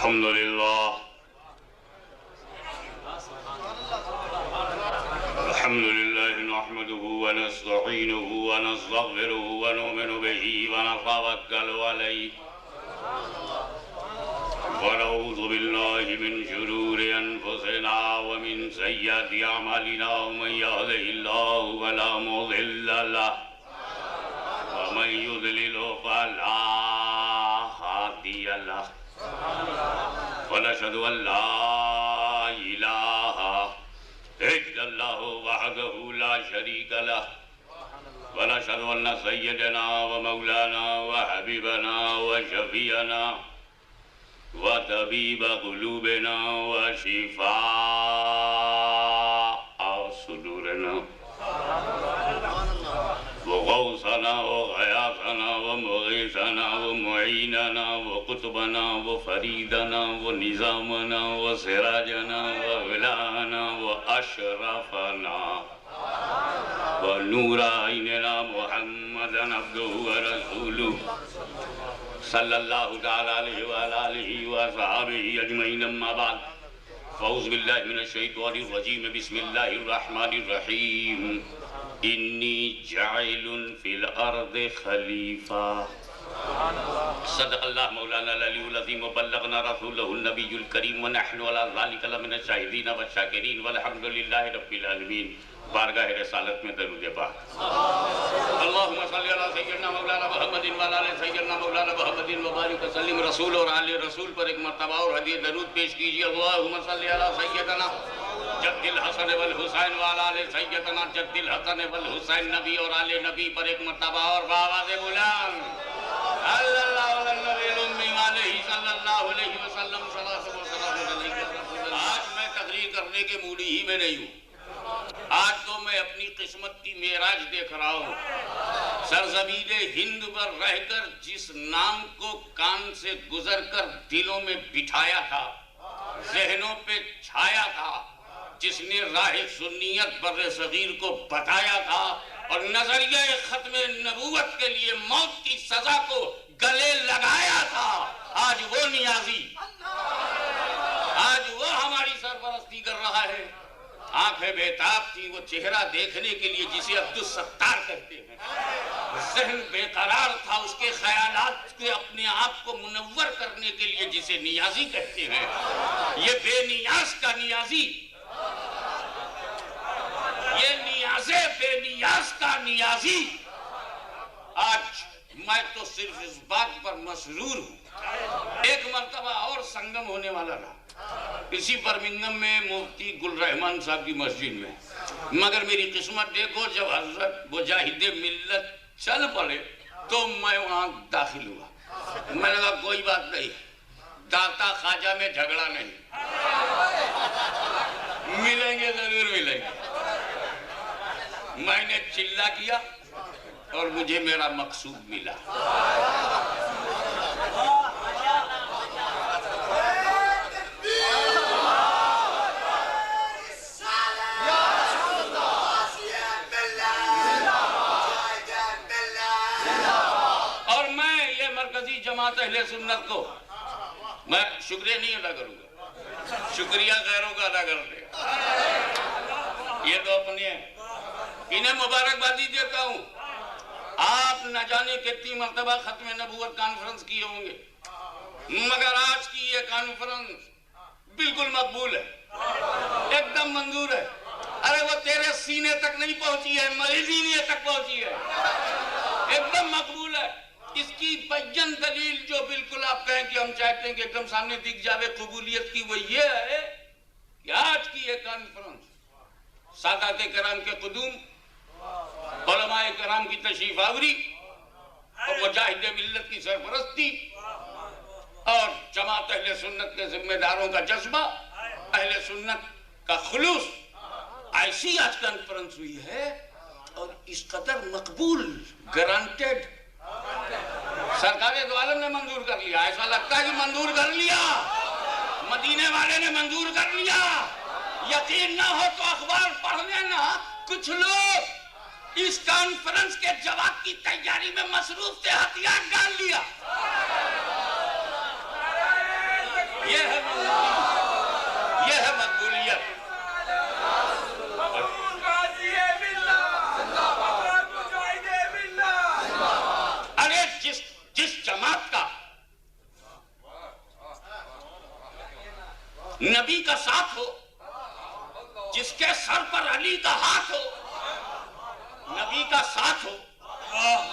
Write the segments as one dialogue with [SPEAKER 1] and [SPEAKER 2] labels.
[SPEAKER 1] الحمد لله نحمده ونستعينه ونستغفره ونؤمن به ونتوكل عليه ونعوذ بالله من شرور أنفسنا ومن سيئات أعمالنا ومن يهده الله فلا مضل له ومن يضلل فلا هادي له ونشهد أن لا إله إلا الله وحده لا شريك له ونشهد أن سيدنا ومولانا وحبيبنا وشفيعنا وطبيب قلوبنا وشفاء صدورنا وغوثنا وغياثنا ومغيثنا ومعيننا وقطبنا وفريدنا ونظامنا وسراجنا وولانا وأشرفنا ونور عيننا محمدا عبده ورسوله صلى الله تعالى عليه وعلى آله وصحبه أجمعين أما بعد فأعوذ بالله من الشيطان الرجيم بسم الله الرحمن الرحيم إني جاعل في الأرض خليفة صدق الله مولانا العلي العظيم وبلغنا رسوله النبي الكريم ونحن على ذلك لمن الشاهدين والشاكرين والحمد لله رب العالمين بارگاہ رسالت میں درود پاک اللہم صلی علی سیدنا مولانا محمد وعلی آل سیدنا مولانا محمد وبارک وسلم رسول اور آل رسول پر ایک مرتبہ اور ہدیہ درود پیش کیجئے اللہم صلی علی سیدنا جد الحسن والحسین وعلی آل سیدنا جد الحسن والحسین نبی اور آل نبی پر ایک مرتبہ اور بآواز بلند صلی اللہ علیہ وسلم آج میں تقریر کرنے کے موڈی ہی میں نہیں ہوں آج تو میں اپنی قسمت کی معراج دیکھ رہا ہوں سرزمین ہند پر رہ کر جس نام کو کان سے گزر کر دلوں میں بٹھایا تھا ذہنوں پہ چھایا تھا جس نے راہ سنیت بر صغیر کو بتایا تھا اور نظریہ ختم نبوت کے لیے موت کی سزا کو گلے لگایا تھا آج وہ نیازی آج وہ ہماری سرپرستی کر رہا ہے آنکھیں بیتاب تھی وہ چہرہ دیکھنے کے لیے جسے عبدالستار کہتے ہیں ذہن بے قرار تھا اس کے خیالات کے اپنے آپ کو منور کرنے کے لیے جسے نیازی کہتے ہیں یہ بے نیاز کا نیازی یہ نیاز بے نیاز کا نیازی آج میں تو صرف اس بات پر مسرور ہوں ایک مرتبہ اور سنگم ہونے والا رہا اسی برمنگم میں مفتی گل رحمان صاحب کی مسجد میں مگر میری قسمت دیکھو جب حضرت مجاہد ملت چل پڑے تو میں وہاں داخل ہوا میں نے کہا کوئی بات نہیں داتا خواجہ میں جھگڑا نہیں ملیں گے ضرور ملیں گے میں نے چلا کیا اور مجھے میرا مقصود ملا جماعت اہل سنت کو میں شکریہ نہیں ادا کروں گا شکریہ غیروں کا ادا کر دے یہ تو اپنی ہے انہیں مبارکبادی دیتا ہوں آپ نہ جانے کتنی مرتبہ ختم نبوت کانفرنس کیے ہوں گے مگر آج کی یہ کانفرنس بالکل مقبول ہے ایک دم منظور ہے ارے وہ تیرے سینے تک نہیں پہنچی ہے مریضینیے تک پہنچی ہے ایک دم مقبول ہے اس کی بیان دلیل جو بالکل آپ کہیں کہ ہم چاہتے ہیں کہ ایک دم سامنے دکھ جاوے قبولیت کی وہ یہ ہے کہ آج کی یہ کانفرنس سادات کرام کے قدوم علماء کرام کی تشریف آوری اور مجاہد ملت کی سرپرستی اور جماعت اہل سنت کے ذمہ داروں کا جذبہ اہل سنت کا خلوص ایسی آج کانفرنس ہوئی ہے اور اس قدر مقبول گرانٹیڈ سرکار دو عالم نے منظور کر لیا ایسا لگتا ہے کہ منظور کر لیا مدینے والے نے منظور کر لیا یقین نہ ہو تو اخبار پڑھ لینا کچھ لوگ اس کانفرنس کے جواب کی تیاری میں مصروف تھے ہتھیار ڈال لیا یہ نبی کا ساتھ ہو، جس کے سر پر علی کا ہاتھ ہو، نبی کا ساتھ ہو،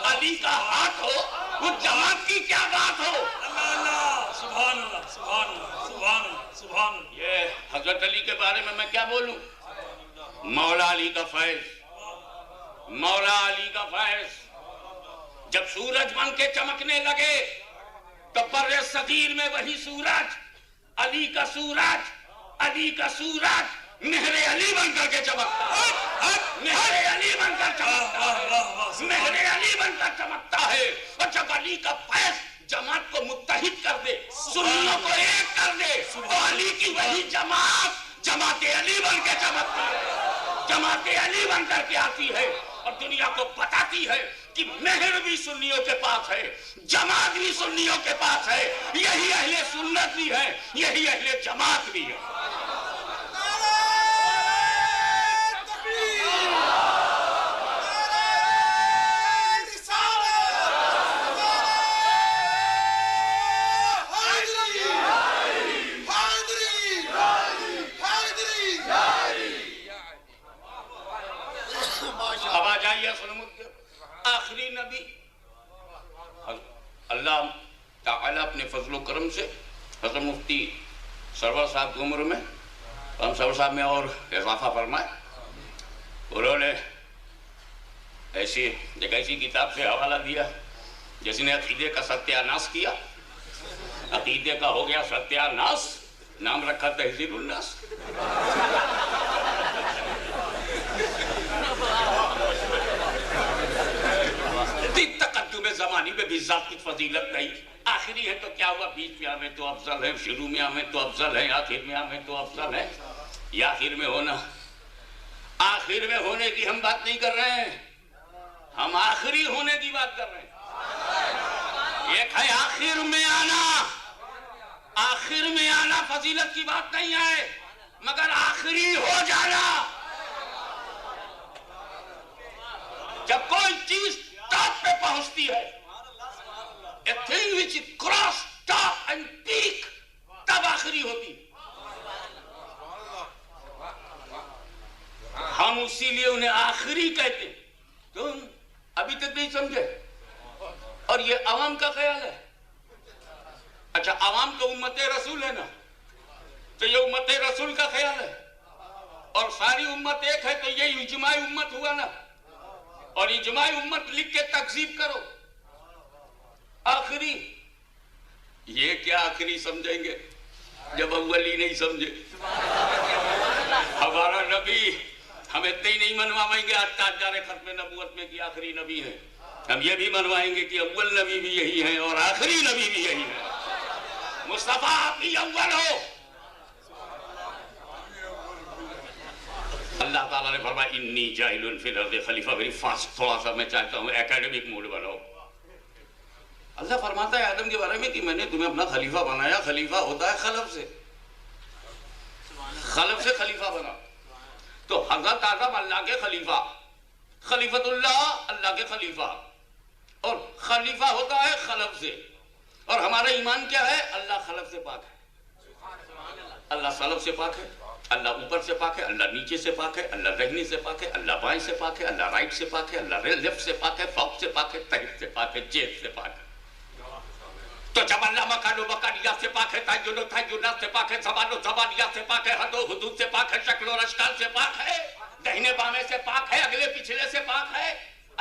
[SPEAKER 1] علی کا ہاتھ ہو، وہ جماعت کی کیا بات ہو؟
[SPEAKER 2] اللہ سبحان اللہ سبحان اللہ سبحان اللہ سبحان اللہ۔
[SPEAKER 1] یہ حضرت علی کے بارے میں کیا بولوں؟ مولا علی کا فیض، مولا علی کا فیض۔ جب سورج بن کے چمکنے لگے تو بر صغیر میں وہی سورج، علی کا سورج، علی کا سورج مہر علی بن کر کے چمکتا ہے، مہر علی بن کر چمکتا ہے، مہر علی بن کر چمکتا ہے۔ اور جب علی کا فیض جماعت کو متحد کر دے، سنیوں کو ایک کر دے، تو علی کی وہی جماعت، جماعت علی بن کے چمکتی ہے، جماعت علی بن کر کے آتی ہے اور دنیا کو بتاتی ہے کہ مہر بھی سنیوں کے پاس ہے، جماعت بھی سنیوں کے پاس ہے، یہی اہل سنت بھی ہے، یہی اہل جماعت بھی ہے۔ اب آ جائیے آخری نبی، اللہ تعالیٰ اپنے فضل و کرم سے حضرت مفتی سرور صاحب کی عمر میں، ہم سرور صاحب میں اور اضافہ فرمائے۔ انہوں نے ایک ایسی کتاب سے حوالہ دیا جس نے عقیدے کا ستیاناس کیا، عقیدے کا ہو گیا ستیاناس، نام رکھا تہذیب الناس۔ تقدم زمانی میں بھی ذات کی فضیلت نہیں، آخری ہے تو کیا ہوا، بیچ میں آویں تو افضل ہے، شروع میں آویں تو افضل ہے، آخر میں آویں تو افضل ہے۔ یہ آخر میں ہونا، آخر میں ہونے کی ہم بات نہیں کر رہے ہیں، ہم آخری ہونے کی بات کر رہے ہیں۔ ایک ہے آخر میں آنا، آخر میں آنا فضیلت کی بات نہیں ہے، مگر آخری ہو جانا۔ جب کوئی چیز ٹاپ پہ پہنچتی ہے، a thing which cross top and peak، تب آخری ہوتی۔ ہم اسی لیے انہیں آخری کہتے ہیں۔ تم ابھی تک نہیں سمجھے؟ اور یہ عوام کا خیال ہے۔ اچھا عوام تو امت رسول ہے نا، تو یہ امت رسول کا خیال ہے، اور ساری امت ایک ہے تو یہ اجماعی امت ہوا نا، اور اجماعی امت لکھ کے تکذیب کرو۔ آخری، یہ کیا آخری سمجھیں گے جب اولی نہیں سمجھے؟ ہمارا نبی ہم اتنے ہی نہیں منوائیں گے آج تاجدار ختم نبوت میں کہ آخری نبی ہے، ہم یہ بھی منوائیں گے کہ اول نبی بھی یہی ہے اور آخری نبی بھی یہی ہے۔ مصطفیٰ آپ ہی اول ہو۔ اللہ تعالیٰ نے فرمایا انی جاعل فی الارض خلیفہ، ویری فاسٹ، تھوڑا سا میں چاہتا ہوں ایکیڈمک موڈ بناؤ۔ اللہ فرماتا ہے آدم کے بارے میں کہ میں نے تمہیں اپنا خلیفہ بنایا۔ خلیفہ ہوتا ہے خلف سے، خلف سے خلیفہ بنا۔ تو حضرت آدم اللہ کے خلیفہ، خلیفۃ اللہ اللہ کے خلیفہ، اور خلیفہ ہوتا ہے خلف سے۔ اور ہمارا ایمان کیا ہے؟ اللہ خلف سے پاک ہے، اللہ سلف سے پاک ہے، اللہ اوپر سے پاک ہے، اللہ نیچے سے پاک ہے، اللہ دہنے سے پاک ہے، اللہ بائیں سے پاک ہے، اللہ رائٹ سے پاک ہے، اللہ لیفٹ سے پاک ہے، فوق سے پاک ہے، تحت سے پاک ہے، جیب سے پاک ہے۔ تو جب اللہ مکان و مکانیات سے پاک ہے، تعین و تعینات سے پاک ہے، زبان و زبانیات سے پاک ہے، حد و حدود سے پاک ہے، شکل و اشکال سے پاک ہے، دہنے بامے سے پاک ہے، اگلے پچھلے سے پاک ہے۔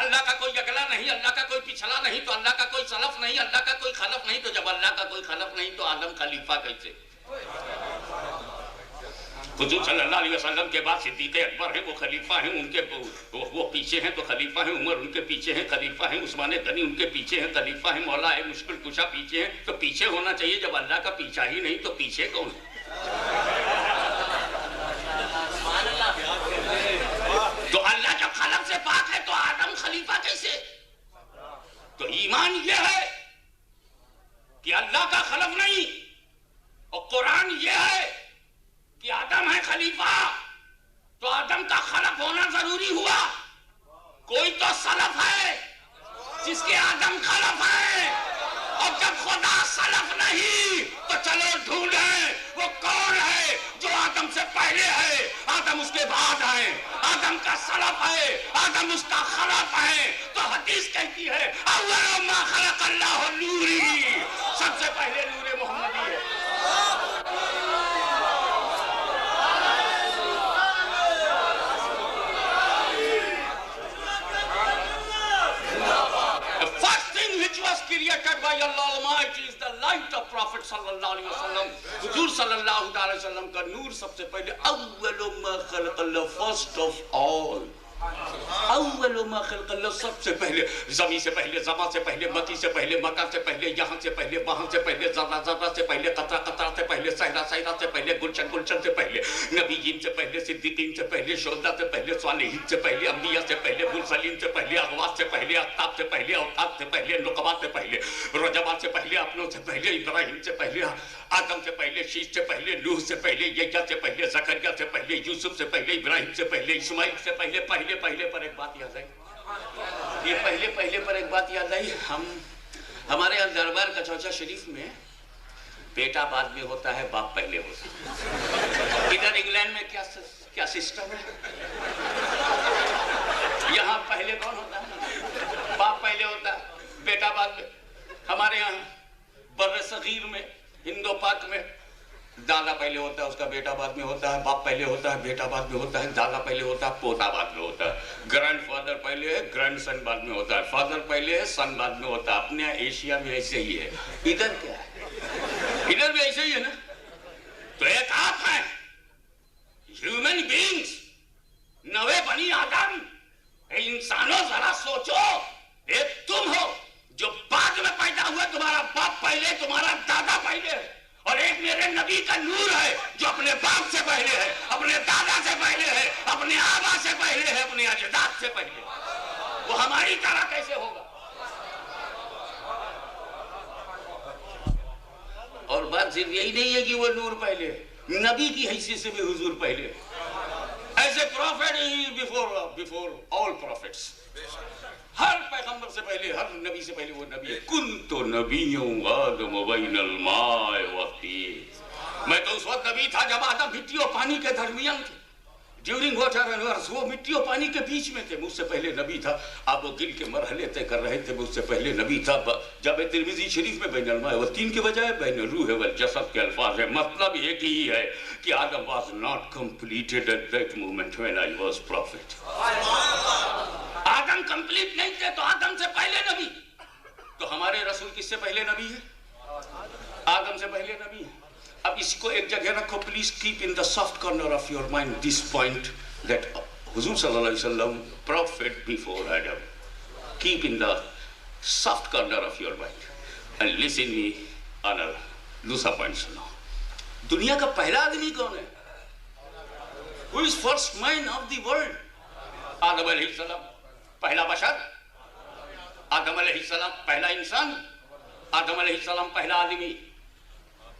[SPEAKER 1] اللہ کا کوئی اگلا نہیں، اللہ کا کوئی پچھلا نہیں، تو اللہ کا کوئی سلف نہیں، اللہ کا کوئی خلف نہیں۔ تو جب اللہ کا کوئی خلف نہیں تو آدم خلیفہ کیسے؟ حضور صلی اللہ علیہ وسلم کے بعد صدیق اکبر ہیں، وہ خلیفہ ہیں، ان کے وہ پیچھے ہیں تو خلیفہ ہیں، عمر ان کے پیچھے ہیں خلیفہ ہیں، عثمان غنی ان کے پیچھے ہیں خلیفہ ہیں، مولا ہے مشکل کشا پیچھے ہیں۔ تو پیچھے ہونا چاہیے، جب اللہ کا پیچھا ہی نہیں تو پیچھے کون ہے؟ تو اللہ جب خلق سے پاک ہے تو آدم خلیفہ کیسے؟ تو ایمان یہ ہے کہ اللہ کا خلف نہیں، اور قرآن یہ ہے کہ آدم ہے خلیفہ، تو آدم کا خلف ہونا ضروری ہوا۔ کوئی تو سلف ہے جس کے آدم خلف ہے، اور جب خدا سلف نہیں تو چلو ڈھونڈیں وہ کون ہے ہے، آدم اس کا خلق ہے، تو حدیث کہتی ہے اول ما خلق اللہ نوری، سب سے پہلے نور محمدی ہے۔ Created by Allah Almighty is the light of Prophet sallallahu alaihi wasallam. حضور صلی اللہ علیہ وسلم کا نور سب سے پہلے اول ما خلق اللہ، first of all، اول ما خلق اللہ، سب سے پہلے، زمین سے پہلے، زمان سے پہلے، متی سے پہلے، مکہ سے پہلے، یہاں سے پہلے، وہاں سے پہلے، ذرہ ذرہ سے پہلے، قطرہ قطرہ سے پہلے، صحرا صحرا سے پہلے، گلشن گلشن سے پہلے، نبیین سے پہلے، صدیقین سے پہلے، شہداء سے پہلے، صالحین سے پہلے، انبیاء سے پہلے، مرسلین سے پہلے، اغواث سے پہلے، اقطاب سے پہلے، اوتاد سے پہلے، نقبات سے پہلے، رجبات سے پہلے، اپنوں سے پہلے، ابراہیم سے پہلے، آدم سے پہلے، شیش سے پہلے، نوح سے پہلے، یحییٰ سے پہلے، زکریا سے پہلے، یوسف سے پہلے، ابراہیم سے پہلے، اسماعیل سے پہلے، پہلے پہلے پر ایک بات یاد آئی، یہ پہلے پہلے پر ایک بات یاد آئی، ہمارے یہاں دربار کچوچا شریف میں بیٹا بعد میں ہوتا ہے، باپ پہلے ہوتا ہے۔ ادھر انگلینڈ میں کیا سسٹم ہے؟ یہاں پہلے کون ہوتا ہے؟ باپ پہلے ہوتا ہے، بیٹا بعد میں۔ ہمارے یہاں بر صغیر میں، ہندو پاک میں دادا پہلے ہوتا ہے، اس کا بیٹا بعد میں ہوتا ہے، باپ پہلے ہوتا ہے، بیٹا بعد میں ہوتا ہے، دادا پہلے ہوتا ہے، پوتا بعد میں ہوتا ہے، گرینڈ فادر پہلے ہے، گرینڈ سن بعد میں ہوتا ہے، فادر پہلے ہے، سن بعد میں ہوتا ہے۔ اپنے ایشیا میں ایسے ہی ہے۔ ادھر کیا ہے؟ ادھر بھی ایسے ہی ہے نا۔ تو ایک آپ ہیں، ہیومن بینگز، نوے بنی آدم، انسانوں ذرا سوچو، ایک تم ہو جو بعد میں پیدا ہوا، تمہارا باپ پہلے، تمہارا دادا پہلے ہے، اور ایک میرے نبی کا نور ہے جو اپنے باپ سے پہلے ہے، اپنے دادا سے پہلے ہے، اپنے آبا سے پہلے ہے، اپنے اجداد سے پہلے ہے۔ وہ ہماری طرح کیسے ہوگا؟ اور بات صرف یہی نہیں ہے کہ وہ نور پہلے ہے، نبی کی حیثیت سے بھی حضور پہلے ہے۔ ایسے پروفیٹ ہی بیفور آل پروفیٹس، ہر پیغمبر سے پہلے، ہر نبی سے پہلے وہ نبی ہے۔ کنت نبی آدم بین الماء والطین، میں تو اس وقت نبی تھا جب آدم مٹی اور پانی کے درمیان تھے، ڈیورنگ واٹر اینڈ ارتھ، وہ مٹی اور پانی کے بیچ میں تھے، مجھ سے پہلے نبی تھا۔ آپ وہ گل کے مرحلے طے کر رہے تھے، مجھ سے پہلے نبی تھا۔ جب ترمذی شریف میں بین الماء والطین کے بجائے بین الروح والجسد کے الفاظ ہیں، مطلب ایک ہی ہے کہ آدم was not completed at that moment when I was prophet۔ Adam complete نہیں تھے تو آدم سے پہلے نبی۔ تو ہمارے رسول کس سے پہلے نبی ہے؟ آدم سے پہلے نبی ہے۔ اب اس کو ایک جگہ رکھو، please keep in the soft corner of your mind this point that حضور صلی اللہ علیہ وسلم prophet before Adam. Keep in the soft corner of your mind and listen me on a looser points now. دنیا کا پہلا آدمی کون ہے؟ Who is first man of the world? آدم علیہ السلام، پہلا بشر، آدم علیہ السلام پہلا انسان، آدم علیہ السلام پہلا آدمی۔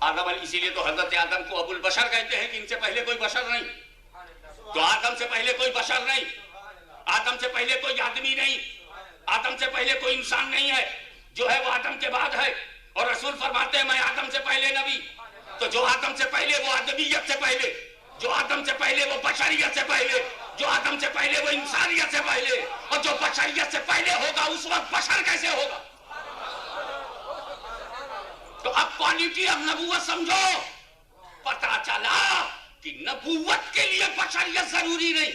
[SPEAKER 1] آدم علیہ، اسی لیے تو حضرت آدم کو ابو البشر کہتے ہیں کہ ان سے پہلے کوئی بشر نہیں۔ تو آدم سے پہلے کوئی بشر نہیں، آدم سے پہلے کوئی آدمی نہیں، آدم سے پہلے کوئی انسان نہیں ہے، جو ہے وہ آدم کے بعد ہے۔ اور رسول فرماتے ہیں میں آدم سے پہلے نبی۔ تو جو آدم سے پہلے وہ آدمیت سے پہلے، جو آدم سے پہلے وہ بشریت سے پہلے، جو آدم سے پہلے وہ انسانیت سے پہلے، اور جو بشریت سے پہلے ہوگا اس وقت بشر کیسے ہوگا؟ تو اب کوالٹی آف نبوت سمجھو، پتہ چلا کہ نبوت کے لیے بشریت ضروری نہیں۔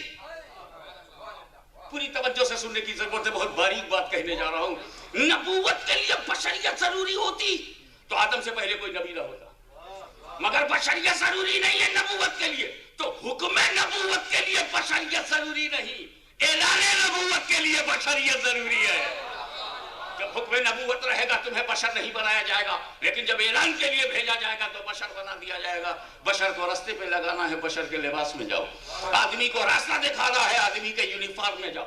[SPEAKER 1] پوری توجہ سے سننے کی ضرورت ہے، بہت باریک بات کہنے جا رہا ہوں۔ نبوت کے لیے بشریت ضروری ہوتی تو آدم سے پہلے کوئی نبی نہ ہوتا، مگر بشریت ضروری نہیں ہے نبوت کے لیے، تو حکم نبوت کے لیے بشریت ضروری نہیں، اعلان نبوت کے لیے بشریت ضروری ہے۔ جب حکم نبوت رہے گا تمہیں بشر نہیں بنایا جائے گا، لیکن جب اعلان کے لیے بھیجا جائے گا تو بشر بنا دیا جائے گا۔ بشر کو راستے پہ لگانا ہے، بشر کے لباس میں جاؤ۔ آدمی کو راستہ دکھانا ہے، آدمی کے یونیفارم میں جاؤ۔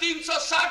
[SPEAKER 1] 360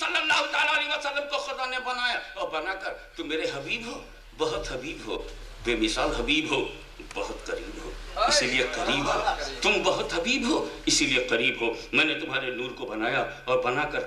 [SPEAKER 1] صلی اللہ تعالیٰ علیہ وسلم کو خدا نے بنایا اور بنا کر تم میرے حبیب ہو، بہت حبیب ہو، بے مثال حبیب ہو، بہت قریب ہو، اسی لیے قریب ہو، تم بہت حبیب ہو اسی لیے قریب ہو۔ میں نے تمہارے نور کو بنایا اور بنا کر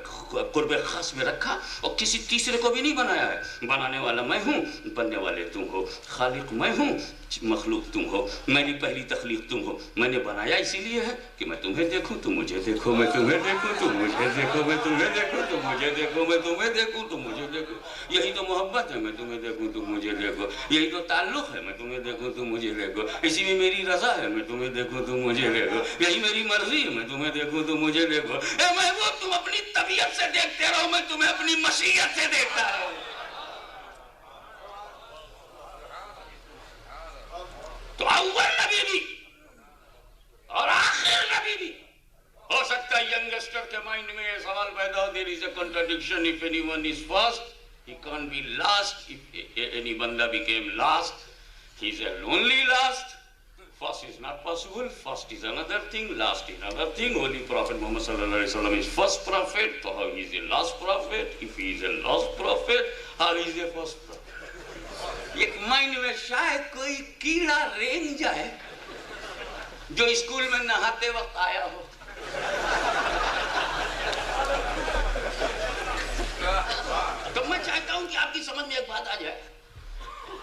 [SPEAKER 1] قرب خاص میں رکھا، اور کسی تیسرے کو بھی نہیں بنایا ہے۔ بنانے والا میں ہوں، بننے والے تم ہو، خالق میں ہوں، مخلوق تم ہو، میری پہلی تخلیق تم ہو۔ میں نے بنایا اسی لیے ہے کہ میں تمہیں دیکھوں، تم مجھے دیکھو، میں تمہیں دیکھوں، تم مجھے دیکھو، میں تمہیں دیکھوں، تم مجھے دیکھو، میں تمہیں دیکھوں، تم مجھے دیکھو۔ یہی تو محبت ہے، میں تمہیں دیکھوں تم مجھے دیکھو۔ یہی تو تعلق ہے، میں تمہیں دیکھوں تم مجھے دیکھو۔ اسی میں میری رضا ہے، میں تمہیں دیکھوں تم مجھے دیکھو۔ یہی میری مرضی ہے، میں تمہیں دیکھوں تم مجھے دیکھو۔ اے محبوب تم اپنی طبیعت سے دیکھتے رہو، میں تمہیں اپنی مشیت سے دیکھتا رہوں۔ تو اول نبی بھی اور آخر نبی بھی ہو سکتا ہے ینگسٹر کے مائنڈ میں یہ سوال پیدا ہو، there is a contradiction, if anyone is first he can't be last, if any banda became last he is a lonely last. First is not possible, first is another thing, last is another thing. Holy Prophet Muhammad sallallahu alaihi wasallam is first prophet, so how he is a last prophet? If he is a last prophet, how he is a first prophet? ایک mind میں شاید کوئی کیڑا رینگ جائے جو school میں نہاتے وقت آیا ہو۔ تو میں چاہتا ہوں کہ آپ کی سمجھ میں ایک بات آ جائے،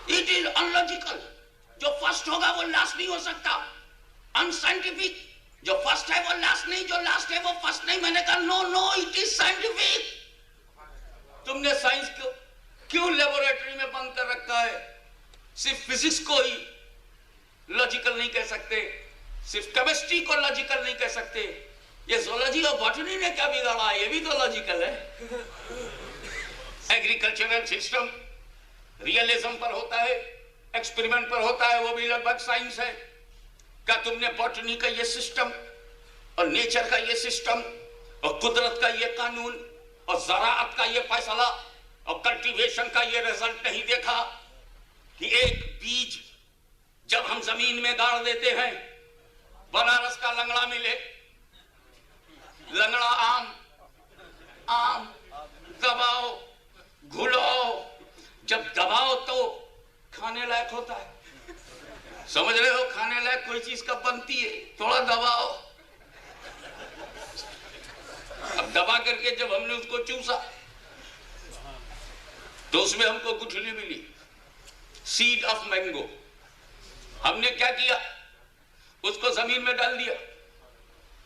[SPEAKER 1] اٹ از انلاجیکل، جو فرسٹ ہوگا وہ لاسٹ نہیں ہو سکتا، انسائنٹیفک، جو فرسٹ ہے وہ لاسٹ نہیں، جو لاسٹ ہے وہ فرسٹ نہیں۔ میں نے کہا نو نو، اٹ از سائنٹیفک۔ تم نے سائنس کو کیوں لیبوریٹری میں بند کر رکھا ہے؟ صرف فزکس کو ہی لاجیکل نہیں کہہ سکتے، صرف کیمسٹری کو لاجیکل نہیں کہہ سکتے، یہ زولوجی اور باٹنی نے کیا بگاڑا؟ یہ بھی تو لاجیکل ہے۔ ایگریکلچرل سسٹم ریئلزم پر ہوتا ہے، ایکسپریمنٹ پر ہوتا ہے، وہ بھی لگ بھگ سائنس ہے۔ کیا تم نے باٹنی کا یہ سسٹم اور نیچر کا یہ سسٹم اور قدرت کا یہ قانون اور زراعت کا یہ فیصلہ اور کلٹیویشن کا یہ رزلٹ نہیں دیکھا کہ ایک بیج جب ہم زمین میں گاڑ دیتے ہیں، بنارس کا لنگڑا ملے، لنگڑا آم دباؤ گھلاؤ، جب دباؤ تو کھانے لائق ہوتا ہے۔ سمجھ رہے ہو؟ کھانے لائق کوئی چیز کب بنتی ہے؟ تھوڑا دباؤ۔ اب دبا کر کے جب ہم نے اس کو چوسا تو اس میں ہم کو گٹھلی ملی، سیڈ آف مینگو۔ ہم نے کیا کیا؟ اس کو زمین میں ڈال دیا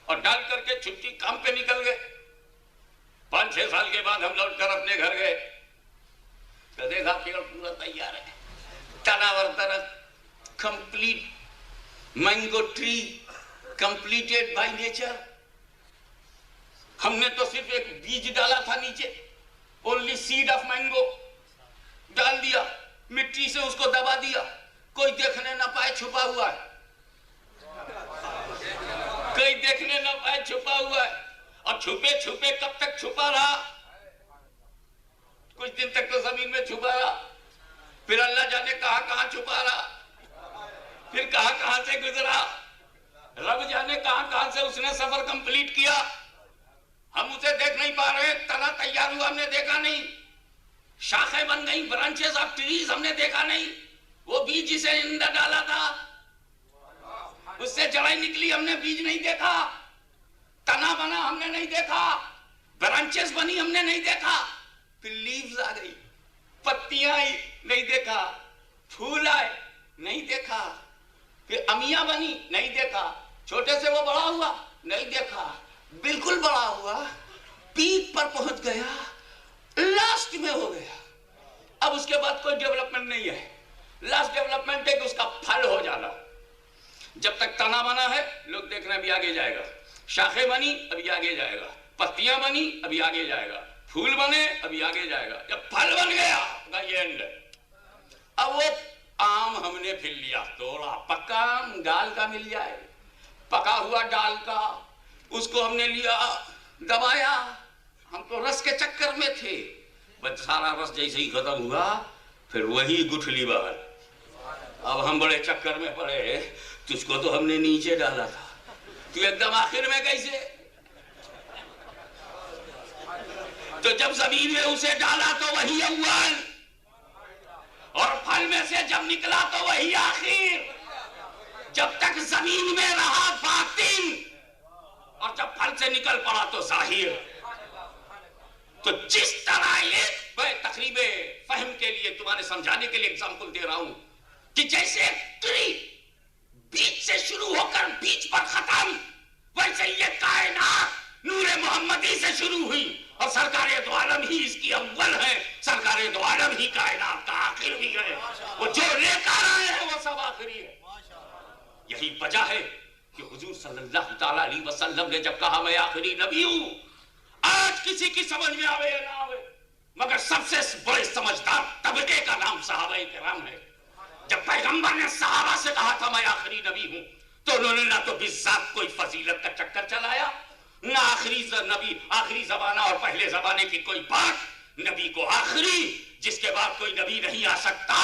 [SPEAKER 1] اور ڈال کر کے چھٹی کام پہ نکل گئے۔ 5-6 سال کے بعد ہم لوٹ کر اپنے گھر گئے تو دیکھا پیڑ پورا تیار ہے، تناور درخت، complete mango tree, completed by nature. ہم نے تو صرف ایک بیج ڈالا تھا نیچے، اونلی سیڈ آف مینگو ڈال دیا، مٹی سے اس کو دبا دیا، کوئی دیکھنے نہ پائے چھپا ہوا ہے، کوئی دیکھنے نہ پائے چھپا ہوا ہے۔ اور چھپے چھپے کب تک چھپا رہا؟ کچھ دن تک تو زمین میں چھپا رہا، پھر اللہ جانے کہاں کہاں چھپا رہا، پھر کہاں کہاں سے گزرا، رب جانے کہاں کہاں سے اس نے سفر کمپلیٹ کیا۔ ہم اسے دیکھ نہیں پا رہے، تنا تیار ہوا ہم نے دیکھا نہیں، شاخیں بن گئی، برانچز آف ٹریز ہم نے دیکھا نہیں، وہ بیج جسے اندر ڈالا تھا اس سے جڑیں نکلی ہم نے بیج نہیں دیکھا، تنا بنا ہم نے نہیں دیکھا، برانچز بنی ہم نے نہیں دیکھا، پھر لیوز آ گئی، پتیاں آئی نہیں دیکھا، پھول آئے نہیں دیکھا، پھر امیاں بنی نہیں دیکھا، چھوٹے سے وہ بڑا ہوا نہیں دیکھا، بالکل بڑا ہوا، پیک پر پہنچ گیا، لاسٹ میں ہو گیا۔ اب اس کے بعد کوئی ڈیولپمنٹ نہیں ہے، لاسٹ ڈیولپمنٹ ہے کہ اس کا پھل ہو جانا۔ جب تک تنا بنا ہے لوگ دیکھ رہے ہیں ابھی آگے جائے گا، شاخیں بنی ابھی آگے جائے گا، پتیاں بنی ابھی آگے جائے گا، پھول بنے ابھی آگے جائے گا، جب پھل بن گیا یہ اینڈ ہے۔ اب وہ آم ہم نے پھر لیا، توڑا، پکا آم ڈال کا مل جائے، پکا ہوا ڈال کا، اس کو ہم نے لیا دبایا، ہم تو رس کے چکر میں تھے، بس سارا رس جیسے ہی ختم ہوا پھر وہی گٹھلی باہر۔ اب ہم بڑے چکر میں پڑے، تجھ کو تو ہم نے نیچے ڈالا تھا، تو ایک دم آخر میں کیسے؟ تو جب زمین میں اسے ڈالا تو وہی اول، اور پھل میں سے جب نکلا تو وہی آخر. جب تک زمین میں رہا باطن، اور جب پھل سے نکل پڑا تو ظاہر. تو جس طرح ایک میں تقریب فہم کے لیے تمہارے سمجھانے کے لیے اگزامپل دے رہا ہوں کہ جیسے ٹری بیچ سے شروع ہو کر بیچ پر ختم، ویسے یہ کائنات نور محمدی سے شروع ہوئی، اور سرکار دو عالم ہی اس کی اول ہے، سرکار دو عالم ہی کائنات کا آخر بھی ہے. وہ جو لے کر آئے ہیں وہ سب آخری ہے. یہی وجہ ہے کہ حضور صلی اللہ تعالیٰ علیہ وسلم نے جب کہا میں آخری نبی ہوں، آج کسی کی سمجھ میں آوے یا نہ آوے، مگر سب سے بڑے سمجھدار طبقے کا نام صحابہ کرام ہے. جب پیغمبر نے صحابہ سے کہا تھا میں آخری نبی ہوں، تو انہوں نے نہ تو بالذات کوئی فضیلت کا چکر چلایا، نہ آخری نبی آخری زمانہ اور پہلے زمانے کی کوئی بات. نبی کو آخری، جس کے بعد کوئی نبی نہیں آ سکتا،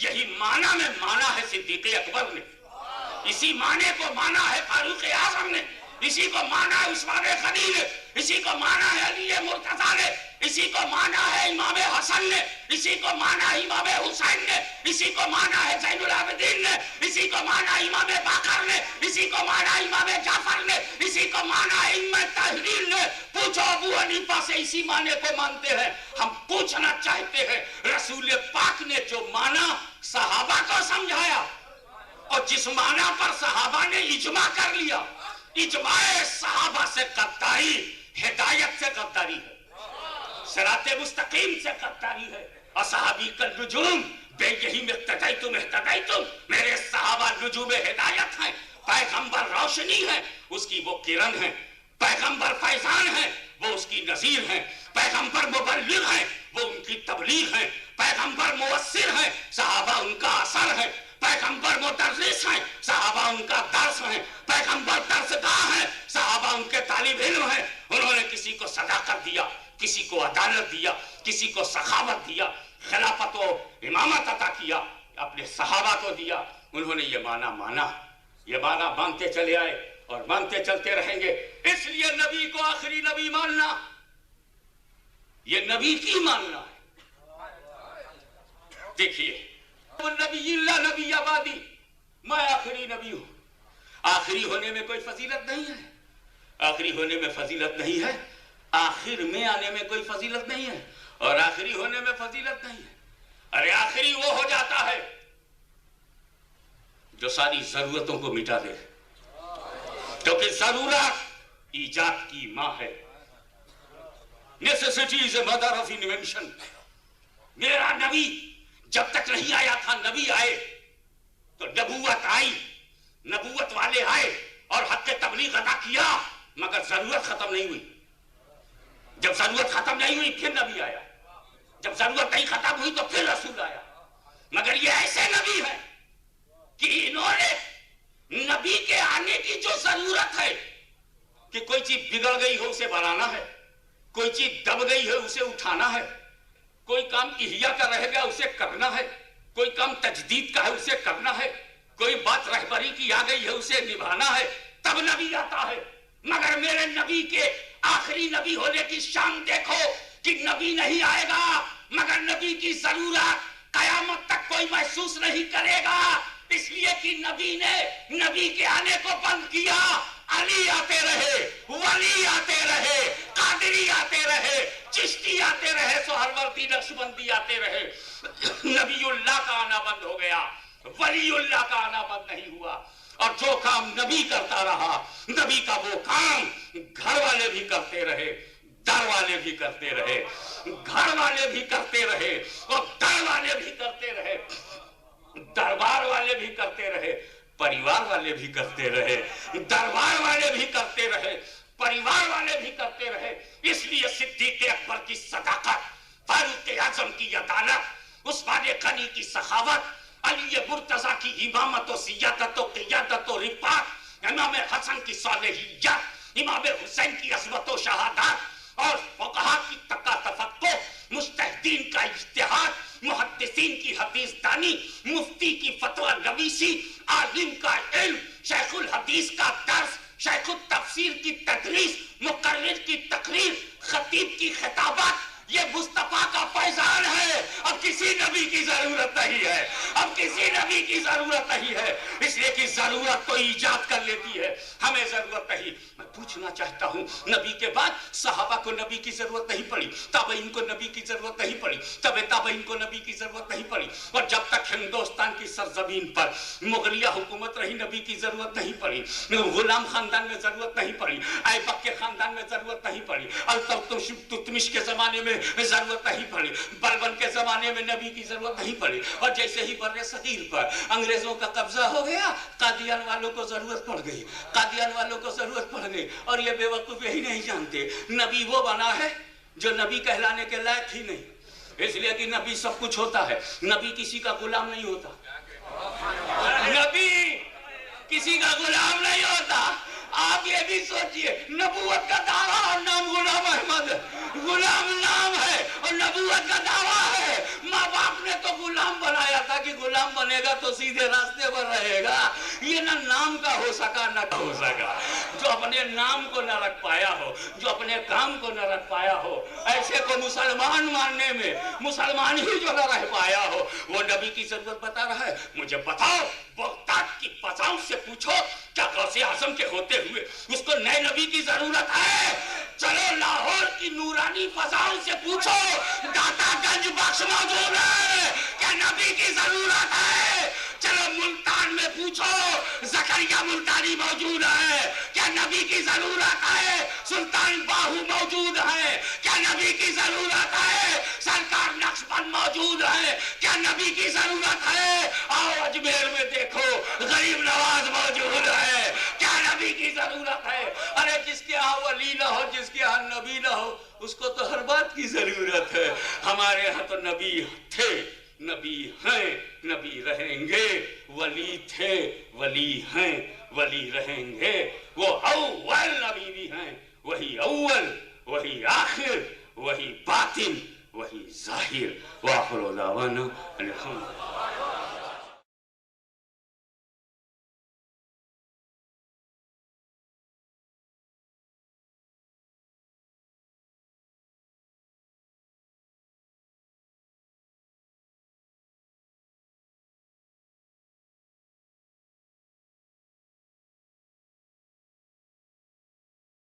[SPEAKER 1] یہی معنی میں مانا ہے صدیق اکبر نے، اسی معنی کو مانا ہے فاروق اعظم نے، اسی کو مانا ہے عثمان غنی نے، اسی کو مانا ہے علی مرتضیٰ نے، اسی کو مانا ہے امام حسن نے، اسی کو مانا ہے امام حسین نے، اسی کو مانا ہے زین العابدین نے، اسی کو مانا ہے امام باقر نے، اسی کو مانا ہے امام جعفر نے، اسی کو مانا ہے امام تحلیل نے. پوچھو ابو حنیفہ سے اسی معنی کو مانتے ہیں. ہم پوچھنا چاہتے ہیں رسول پاک نے جو مانا صحابہ کو سمجھایا، اور جس معنی پر صحابہ نے اجماع کر لیا، اجماع صحابہ سے غداری ہدایت سے غداری ہے، صراط مستقیم سے غداری ہے. اصحابی کا نجوم بے یہی میں اہتدیتم، میرے صحابہ نجوم ہدایت ہیں. پیغمبر روشنی ہے، اس کی وہ کرن ہے. پیغمبر فیضان ہے، وہ اس کی نذیر ہیں. پیغمبر مبلغ ہیں، وہ ان کی تبلیغ ہیں. پیغمبر مؤثر ہیں، صحابہ ان کا اثر ہے. پیغمبر مدرس ہیں، صحابہ ان کا درس ہیں. پیغمبر درسگاہ ہیں، صحابہ ان کے طالب علم ہیں. انہوں نے کسی کو صداقت دیا، کسی کو عدالت دیا، کسی کو سخاوت دیا، خلافت و امامت عطا کیا، اپنے صحابہ کو دیا. انہوں نے یہ مانا یہ مانا مانتے چلے آئے اور مانتے چلتے رہیں گے. اس لیے نبی کو آخری نبی ماننا یہ نبی کی ماننا ہے. دیکھیے نبی اللہ نبی آبادی، میں آخری نبی ہوں. آخری ہونے میں کوئی فضیلت نہیں ہے، آخری ہونے میں فضیلت نہیں ہے، آخر میں آنے میں کوئی فضیلت نہیں ہے، اور آخری ہونے میں فضیلت نہیں ہے. ارے آخری وہ ہو جاتا ہے جو ساری ضرورتوں کو مٹا دے، کیونکہ ضرورت ایجاد کی ماں ہے. Necessity is a mother of invention. میرا نبی جب تک نہیں آیا تھا، نبی آئے تو نبوت آئی، نبوت والے آئے اور حق تبلیغ ادا کیا، مگر ضرورت ختم نہیں ہوئی. جب ضرورت ختم نہیں ہوئی پھر نبی آیا، جب ضرورت نہیں ختم ہوئی تو پھر رسول آیا. مگر یہ ایسے نبی ہیں کہ انہوں نے نبی کے آنے کی جو ضرورت ہے کہ کوئی چیز بگڑ گئی ہو اسے بڑھانا ہے، کوئی چیز دب گئی ہے اسے اٹھانا ہے، کوئی کام احیا کا رہ گیا اسے کرنا ہے، کوئی کام تجدید کا ہے اسے کرنا ہے، کوئی بات رہبری کی آ گئی ہے اسے نبھانا ہے، تب نبی آتا ہے. مگر میرے نبی کے آخری نبی ہونے کی شان دیکھو کہ نبی نہیں آئے گا مگر نبی کی ضرورت قیامت تک کوئی محسوس نہیں کرے گا. اس لیے کہ نبی نے نبی کے آنے کو بند کیا. علی آتے رہے، ولی آتے رہے، قادری آتے رہے، چشتی آتے رہے، سہروردی نقشبندی آتے رہے. نبی اللہ کا آنا بند ہو گیا، ولی اللہ کا آنا بند نہیں ہوا. اور جو کام نبی کرتا رہا، نبی کا وہ کام گھر والے بھی کرتے رہے، در والے بھی کرتے رہے، گھر والے بھی کرتے رہے اور در والے بھی کرتے رہے، دربار والے بھی کرتے رہے، پریوار والے بھی کرتے رہے، دربار والے بھی کرتے رہے، پریوار والے بھی کرتے رہے. اس لیے صدیق اکبر کی صداقت، فاروق اعظم کی عدالت، عثمان غنی کی سخاوت، علی مرتضیٰ کی امامت و سیادت و قیادت و رفاق، امام حسن کی صالحیت، امام حسین کی عظمت و شہادت، اور فقہا کی تفقہ، مجتہدین کا اجتہاد، محدثین کی حدیث دانی، مفتی کی فتویٰ نویسی، عالم کا علم، شیخ الحدیث کا درس، شیخ التفسیر کی تدریس، مقرر کی تقریر، خطیب کی خطابات، یہ مصطفیٰ کا فیضان ہے. اب کسی نبی کی ضرورت نہیں ہے، اب کسی نبی کی ضرورت نہیں ہے، اس لیے کہ ضرورت تو ایجاد کر لیتی ہے، ہمیں ضرورت نہیں. میں پوچھنا چاہتا ہوں، نبی کے بعد صحابہ کو نبی کی ضرورت نہیں پڑی، تابعین کو نبی کی ضرورت نہیں پڑی، تابعین کو نبی کی ضرورت نہیں پڑی، اور جب تک ہندوستان کی سرزمین پر مغلیہ حکومت رہی نبی کی ضرورت نہیں پڑی، غلام خاندان میں ضرورت نہیں پڑی، ایبک کے خاندان میں ضرورت نہیں پڑی، التتمش کے زمانے میں ضرورت نہیں پڑی، بلبن کے زمانے میں نبی کی ضرورت نہیں پڑی. اور جیسے ہی بر صغیر پر انگریزوں کا قبضہ ہو گیا، قادیان والوں کو ضرورت پڑ گئی، قادیان والوں کو ضرورت پڑ گئی. اور یہ بے وقوف یہی نہیں جانتے نبی وہ بنا ہے جو نبی کہلانے کے لائق ہی نہیں. اس لیے کہ نبی سب کچھ ہوتا ہے، نبی کسی کا غلام نہیں ہوتا، نبی کسی کا غلام نہیں ہوتا. آپ یہ بھی سوچئے، نبوت کا دعویٰ اور نام غلام احمد ہے، غلام نام ہے اور نبوت کا دعویٰ ہے. ماں باپ نے تو غلام بنایا تھا کہ غلام بنے گا تو سیدھے راستے پر رہے گا. یہ نہ نام کا ہو سکا نہ ہو سکا. جو اپنے نام کو نہ رکھ پایا ہو، جو اپنے کام کو نہ رکھ پایا ہو، ایسے کو مسلمان ماننے میں مسلمان ہی جو نہ رہ پایا ہو، وہ نبی کی ضرورت بتا رہا ہے. مجھے بتاؤ، بغداد کی فضاؤں سے پوچھو کیا غوث اعظم کے ہوتے ہوئے اس کو نئے نبی کی ضرورت ہے؟ چلو لاہور کی نورانی فضاؤں سے پوچھو، داتا گنج بخش موجود ہے، کیا نبی کی ضرورت ہے؟ چلو ملتان میں پوچھو، زکریا ملتانی موجود ہے، کیا نبی کی ضرورت ہے؟ سلطان باہو موجود ہے، کیا نبی کی ضرورت ہے؟ سرکار نقشبند موجود ہے، کیا نبی کی ضرورت ہے؟ آؤ اجمیر میں دیکھو، غریب نواز موجود ہے، کیا نبی کی ضرورت ہے؟ ارے جس کے ہاں ولی نہ ہو، جس کے ہاں نبی نہ ہو، اس کو تو ہر بات کی ضرورت ہے. ہمارے ہاں تو نبی تھے، نبی ہیں، نبی رہیں گے، ولی تھے، ولی ہیں، ولی رہیں گے. وہ اول نبی بھی ہیں، وہی اول، وہی آخر، وہی باطن، وہی ظاہر. وآخر دعوانا الحمد